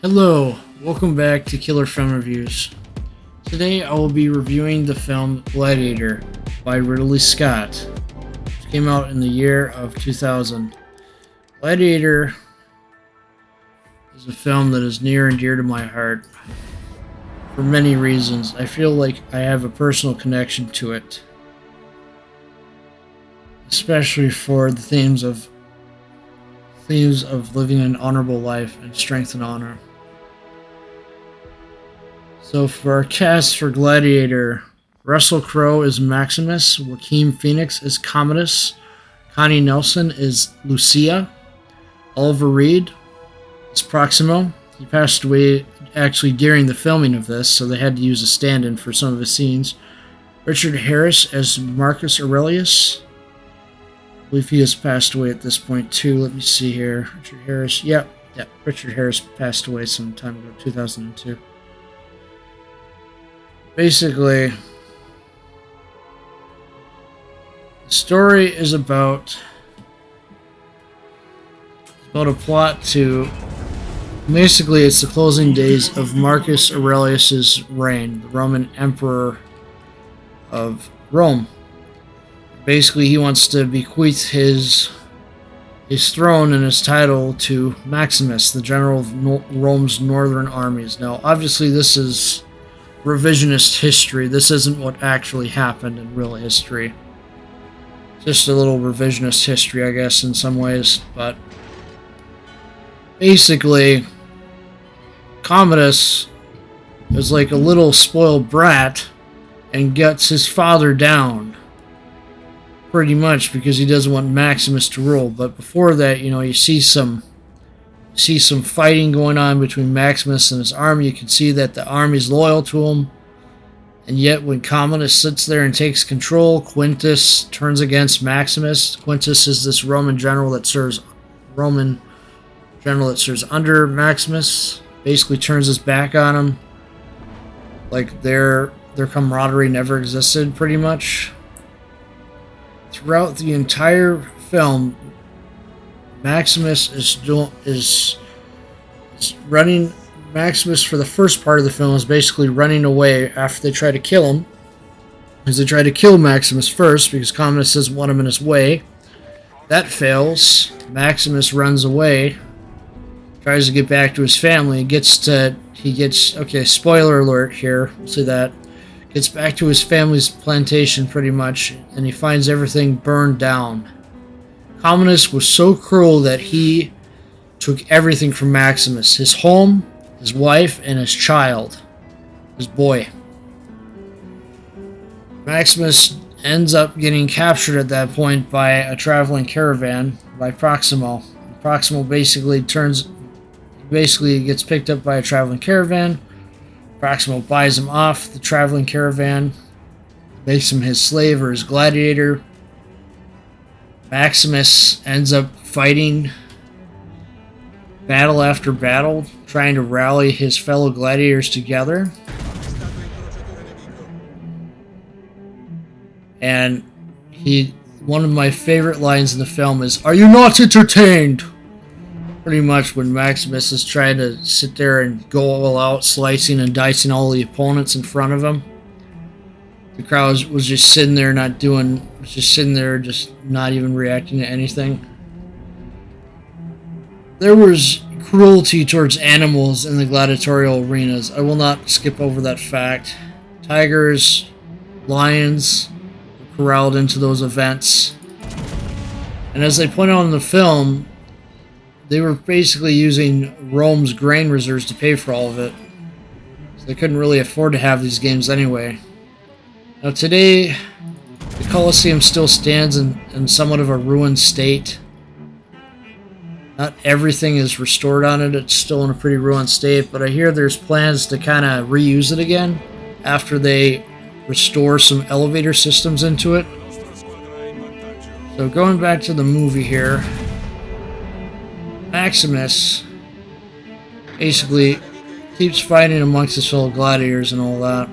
Hello, welcome back to Killer Film Reviews. Today I will be reviewing the film Gladiator by Ridley Scott, which came out in the year of 2000. Gladiator is a film that is near and dear to my heart for many reasons. I feel like I have a personal connection to it, especially for the themes of living an honorable life and strength and honor. So for our cast for Gladiator, Russell Crowe is Maximus, Joaquin Phoenix is Commodus, Connie Nelson is Lucia, Oliver Reed is Proximo. He passed away actually during the filming of this, so they had to use a stand-in for some of his scenes. Richard Harris as Marcus Aurelius. I believe he has passed away at this point too. Let me see here. Richard Harris. Yep. Richard Harris passed away some time ago, 2002. Basically, the story is about a plot to... Basically, it's the closing days of Marcus Aurelius's reign, the Roman Emperor of Rome. Basically, he wants to bequeath his throne and his title to Maximus, the general of Rome's northern armies. Now, obviously, this is revisionist history. This isn't what actually happened in real history. Just a little revisionist history, I guess, in some ways. But basically, Commodus is like a little spoiled brat and gets his father down, pretty much, because he doesn't want Maximus to rule. But before that, you see some fighting going on between Maximus and his army. You can see that the army's loyal to him, and yet when Commodus sits there and takes control, Quintus turns against Maximus. Quintus is this Roman general that serves under Maximus. Basically turns his back on him, like their camaraderie never existed, pretty much. Throughout the entire film, Maximus is running. Maximus, for the first part of the film, is basically running away after they try to kill him. Because they try to kill Maximus first, because Commodus doesn't want him in his way. That fails. Maximus runs away, tries to get back to his family. Okay, spoiler alert here. We'll see that. Gets back to his family's plantation, pretty much, and he finds everything burned down. Commodus was so cruel that he took everything from Maximus. His home, his wife, and his child. His boy. Maximus ends up getting captured at that point by a traveling caravan, by Proximo. Proximo basically gets picked up by a traveling caravan. Proximo buys him off the traveling caravan, makes him his slave or his gladiator. Maximus ends up fighting battle after battle, trying to rally his fellow gladiators together. And one of my favorite lines in the film is, "Are you not entertained?" Pretty much when Maximus is trying to sit there and go all out, slicing and dicing all the opponents in front of him. The crowd was just sitting there just not even reacting to anything. There was cruelty towards animals in the gladiatorial arenas. I will not skip over that fact. Tigers, lions were corralled into those events. And as they point out in the film, they were basically using Rome's grain reserves to pay for all of it. So they couldn't really afford to have these games anyway. Now today, the Colosseum still stands in somewhat of a ruined state. Not everything is restored on it. It's still in a pretty ruined state, but I hear there's plans to kind of reuse it again after they restore some elevator systems into it. So going back to the movie here, Maximus basically keeps fighting amongst his fellow gladiators and all that.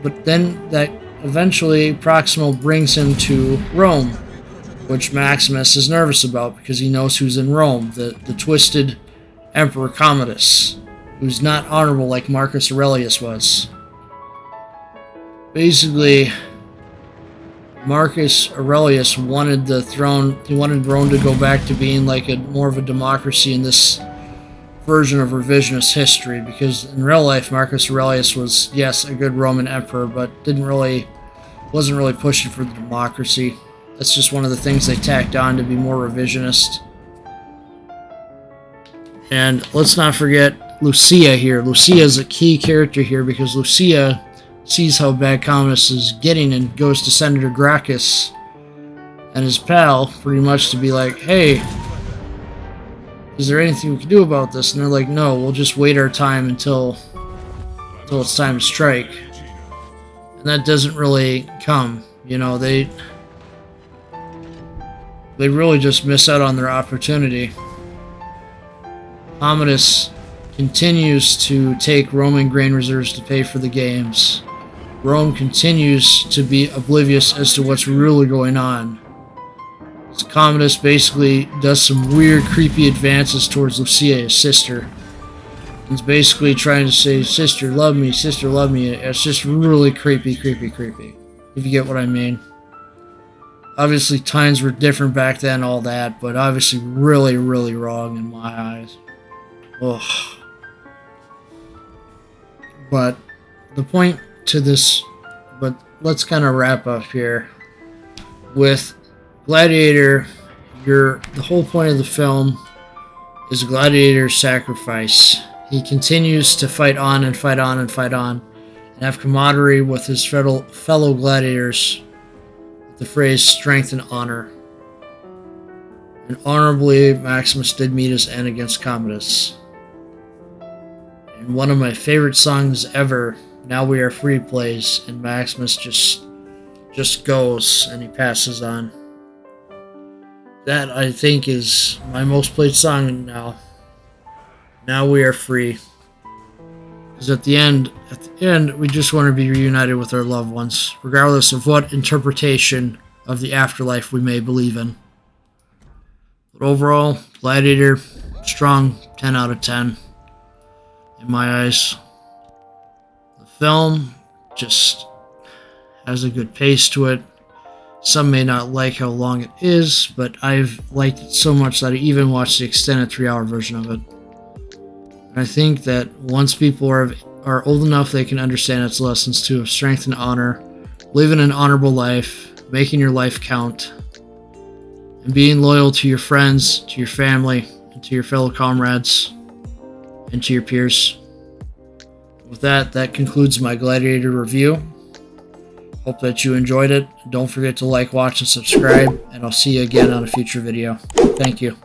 But then that eventually Proximo brings him to Rome, which Maximus is nervous about because he knows who's in Rome. The twisted Emperor Commodus, who's not honorable like Marcus Aurelius was. Basically, Marcus Aurelius wanted the throne, he wanted Rome to go back to being like more of a democracy in this version of revisionist history, because in real life Marcus Aurelius was, yes, a good Roman emperor, but wasn't really pushing for the democracy. That's just one of the things they tacked on to be more revisionist. And let's not forget Lucia here. Lucia is a key character here because Lucia sees how bad Commodus is getting and goes to Senator Gracchus and his pal pretty much to be like, hey, is there anything we can do about this? And they're like, no, we'll just wait our time until it's time to strike. And that doesn't really come. You know, they really just miss out on their opportunity. Commodus continues to take Roman grain reserves to pay for the games. Rome continues to be oblivious as to what's really going on. So Commodus basically does some weird, creepy advances towards Lucia, his sister. He's basically trying to say, sister, love me, sister, love me. It's just really creepy, creepy, creepy. If you get what I mean. Obviously, times were different back then, all that, but obviously really, really wrong in my eyes. Ugh. But the point to this, but let's kind of wrap up here. With Gladiator, the whole point of the film is Gladiator's sacrifice. He continues to fight on and fight on and fight on, and have camaraderie with his fellow gladiators with the phrase strength and honor. And honorably, Maximus did meet his end against Commodus. And one of my favorite songs ever, Now We Are Free, plays, and Maximus just goes and he passes on. That, I think, is my most played song now. Now We Are Free. Because at the end, we just want to be reunited with our loved ones, regardless of what interpretation of the afterlife we may believe in. But overall, Gladiator, strong 10 out of 10. In my eyes. The film just has a good pace to it. Some may not like how long it is, but I've liked it so much that I even watched the extended 3-hour version of it. And I think that once people are old enough, they can understand its lessons too of strength and honor, living an honorable life, making your life count, and being loyal to your friends, to your family, and to your fellow comrades, and to your peers. With that concludes my Gladiator review. Hope that you enjoyed it. Don't forget to like, watch, and subscribe, and I'll see you again on a future video. Thank you.